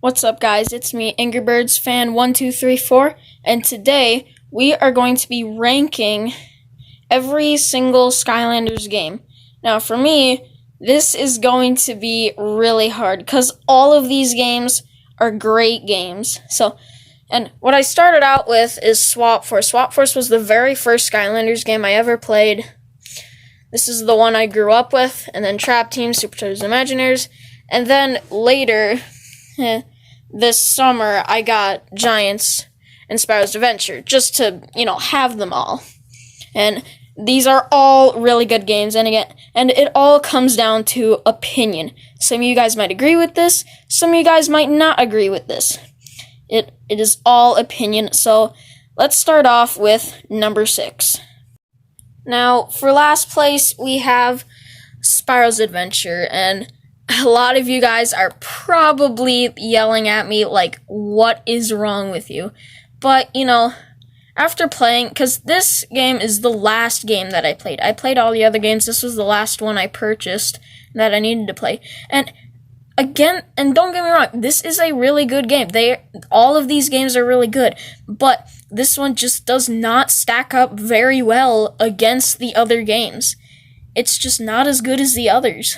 What's up, guys? It's me, Angry Birds fan 1234, and today we are going to be ranking every single Skylanders game. Now, for me, this is going to be really hard because all of these games are great games. And what I started out with is Swap Force. Swap Force was the very first Skylanders game I ever played. This is the one I grew up with, and then Trap Team, Super Toys Imagineers, and then later, this summer, I got Giants and Spyro's Adventure, just to, have them all. And these are all really good games, and it all comes down to opinion. Some of you guys might agree with this, some of you guys might not agree with this. It is all opinion, so let's start off with number 6. Now, for last place, we have Spyro's Adventure, and a lot of you guys are probably yelling at me like, what is wrong with you? But, after playing, because this game is the last game that I played all the other games. This was the last one I purchased that I needed to play. And again, and don't get me wrong, this is a really good game. All of these games are really good, but this one just does not stack up very well against the other games. It's just not as good as the others.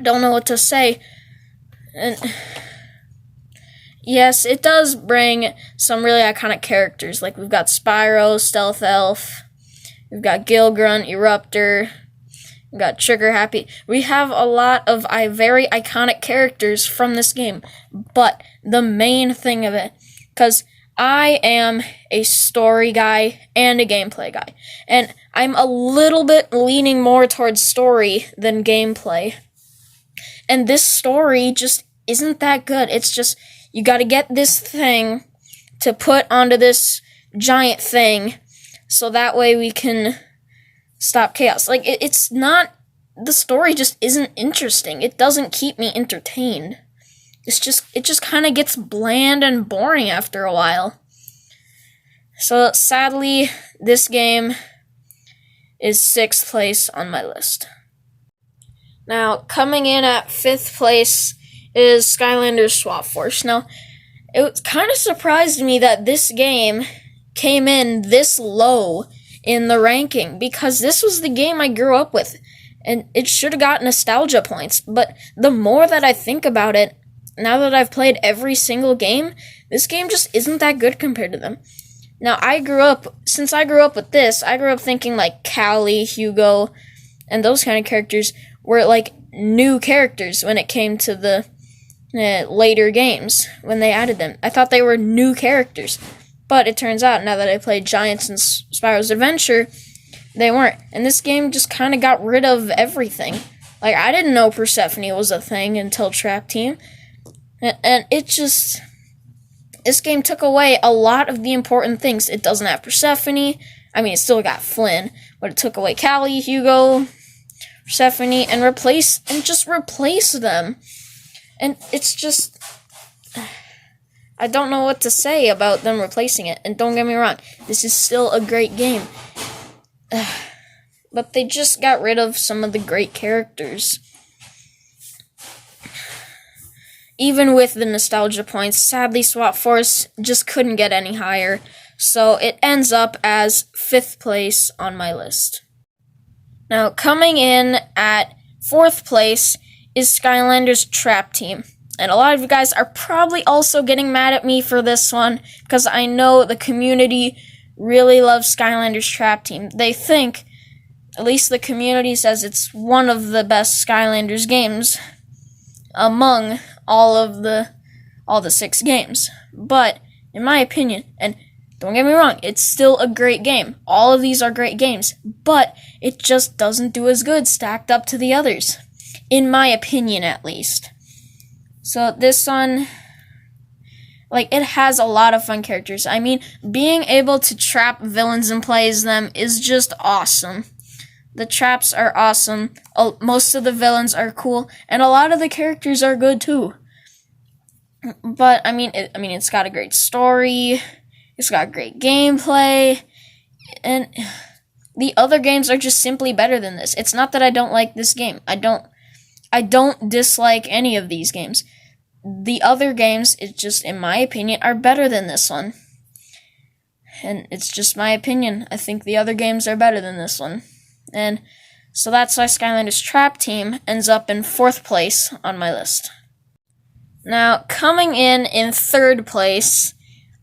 Don't know what to say. And yes, it does bring some really iconic characters. Like, we've got Spyro, Stealth Elf, we've got Gilgrunt, Eruptor, we've got Trigger Happy. We have a lot of very iconic characters from this game. But the main thing of it, because I am a story guy and a gameplay guy, and I'm a little bit leaning more towards story than gameplay. And this story just isn't that good. It's just, you gotta get this thing to put onto this giant thing, so that way we can stop chaos. Like, it's not, the story just isn't interesting. It doesn't keep me entertained. It just kind of gets bland and boring after a while. So, sadly, this game is 6th place on my list. Now, coming in at 5th place is Skylanders Swap Force. Now, it kind of surprised me that this game came in this low in the ranking, because this was the game I grew up with, and it should have got nostalgia points. But the more that I think about it, now that I've played every single game, this game just isn't that good compared to them. Now, since I grew up with this, I grew up thinking like Callie, Hugo, and those kind of characters were like new characters when it came to the later games, when they added them. I thought they were new characters, but it turns out, now that I played Giants and Spyro's Adventure, they weren't. And this game just kind of got rid of everything. Like, I didn't know Persephone was a thing until Trap Team, and this game took away a lot of the important things. It doesn't have Persephone. I mean, it still got Flynn, but it took away Callie, Hugo, Persephone, and just replace them. And it's just, I don't know what to say about them replacing it. And don't get me wrong, this is still a great game. But they just got rid of some of the great characters. Even with the nostalgia points, sadly, Swap Force just couldn't get any higher. So it ends up as 5th place on my list. Now, coming in at 4th place is Skylanders Trap Team. And a lot of you guys are probably also getting mad at me for this one, because I know the community really loves Skylanders Trap Team. They think, at least the community says, it's one of the best Skylanders games among all the 6 games. But, in my opinion, and don't get me wrong, it's still a great game. All of these are great games, but it just doesn't do as good stacked up to the others. In my opinion, at least. So this one, like, it has a lot of fun characters. I mean, being able to trap villains and play as them is just awesome. The traps are awesome. Most of the villains are cool, and a lot of the characters are good too. But I mean, it's got a great story. It's got great gameplay, and the other games are just simply better than this. It's not that I don't like this game. I don't dislike any of these games. the other games, it's just, in my opinion, are better than this one. And it's just my opinion. I think the other games are better than this one. And so that's why Skylanders Trap Team ends up in 4th place on my list. Now, coming in 3rd place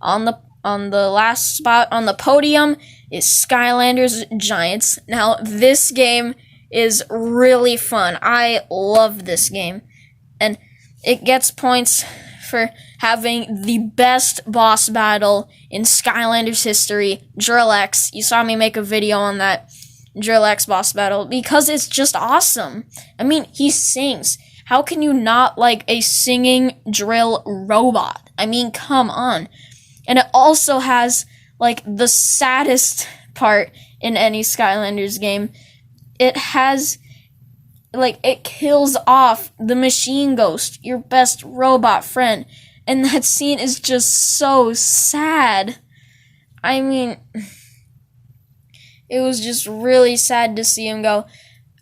on the last spot on the podium is Skylanders Giants. Now, this game is really fun. I love this game. And it gets points for having the best boss battle in Skylanders history, Drill X. You saw me make a video on that Drill X boss battle because it's just awesome. I mean, he sings. How can you not like a singing drill robot? I mean, come on. And it also has like the saddest part in any Skylanders game. It has it kills off the machine ghost, your best robot friend. And that scene is just so sad. I mean, it was just really sad to see him go.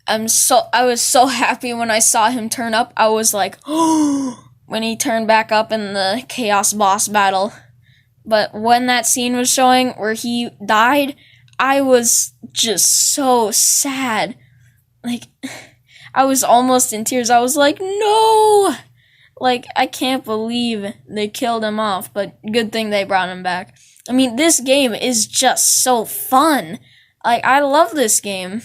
I was so happy when I saw him turn up. I was like, oh, when he turned back up in the Chaos Boss battle. But when that scene was showing where he died, I was just so sad. I was almost in tears. I was like, no! I can't believe they killed him off, but good thing they brought him back. I mean, this game is just so fun. I love this game.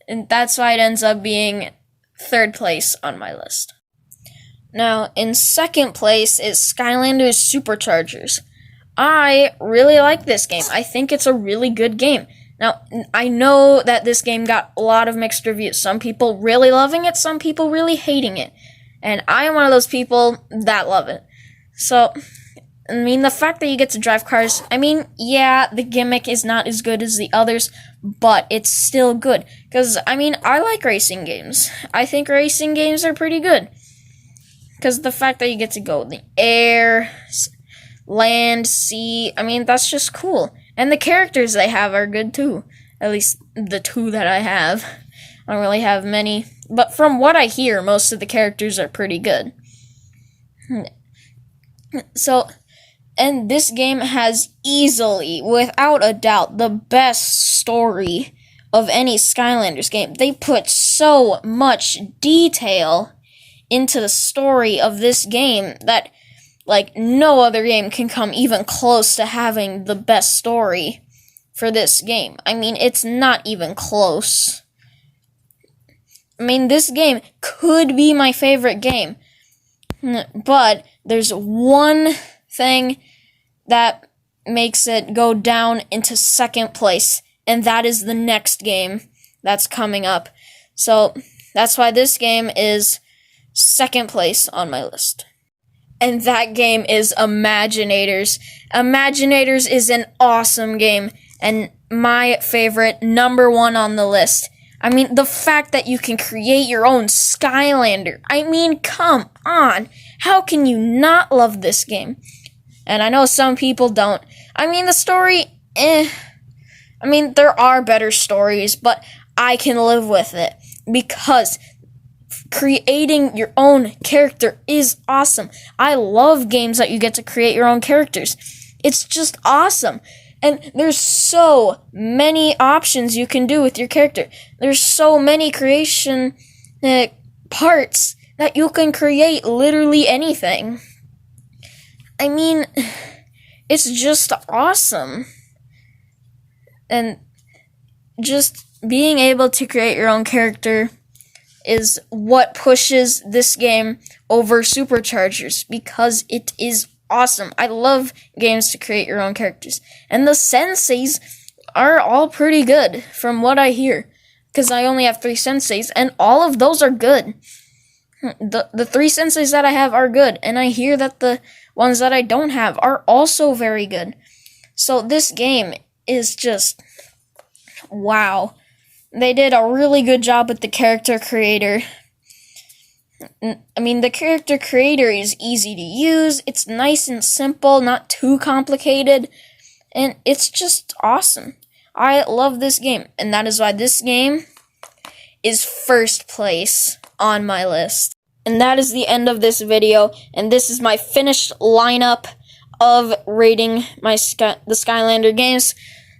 And that's why it ends up being 3rd place on my list. Now, in 2nd place is Skylanders Superchargers. I really like this game. I think it's a really good game. Now, I know that this game got a lot of mixed reviews. Some people really loving it, some people really hating it. And I am one of those people that love it. So, I mean, the fact that you get to drive cars, I mean, yeah, the gimmick is not as good as the others, but it's still good. Because, I mean, I like racing games. I think racing games are pretty good. Because the fact that you get to go in the air, land, sea, I mean, that's just cool. And the characters they have are good too. At least the 2 that I have. I don't really have many. But from what I hear, most of the characters are pretty good. So, and this game has easily, without a doubt, the best story of any Skylanders game. They put so much detail into the story of this game that no other game can come even close to having the best story for this game. I mean, it's not even close. I mean, this game could be my favorite game. But there's one thing that makes it go down into 2nd place, and that is the next game that's coming up. So, that's why this game is 2nd place on my list. And that game is Imaginators. Imaginators is an awesome game, and my favorite, number 1 on the list. I mean, the fact that you can create your own Skylander. I mean, come on. How can you not love this game? And I know some people don't. I mean, the story, I mean, there are better stories, but I can live with it. Because creating your own character is awesome. I love games that you get to create your own characters. It's just awesome. And there's so many options you can do with your character. There's so many creation parts that you can create literally anything. I mean, it's just awesome. And just being able to create your own character is what pushes this game over Superchargers, because it is awesome. I love games to create your own characters. And the senseis are all pretty good, from what I hear. Because I only have 3 senseis, and all of those are good. The 3 senseis that I have are good, and I hear that the ones that I don't have are also very good. So this game is just, wow. They did a really good job with the character creator. I mean, the character creator is easy to use, it's nice and simple, not too complicated, and it's just awesome. I love this game, and that is why this game is 1st place on my list. And that is the end of this video, and this is my finished lineup of rating the Skylander games.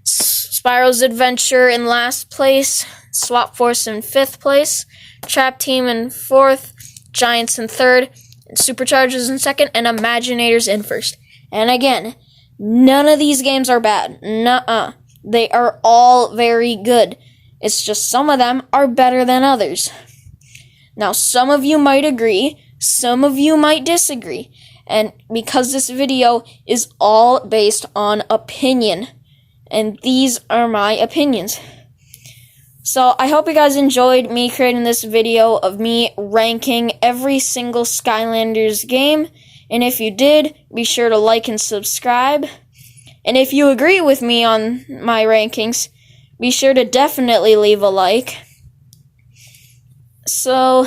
Spyro's Adventure in last place, Swap Force in 5th place, Trap Team in 4th, Giants in 3rd, Superchargers in 2nd, and Imaginators in 1st. And again, none of these games are bad. Nuh-uh. They are all very good. It's just some of them are better than others. Now, some of you might agree, some of you might disagree, and because this video is all based on opinion, and these are my opinions. So, I hope you guys enjoyed me creating this video of me ranking every single Skylanders game, and if you did, be sure to like and subscribe. And if you agree with me on my rankings, be sure to definitely leave a like. So,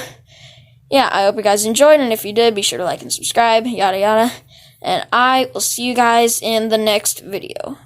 yeah, I hope you guys enjoyed, and if you did, be sure to like and subscribe, yada yada. And I will see you guys in the next video.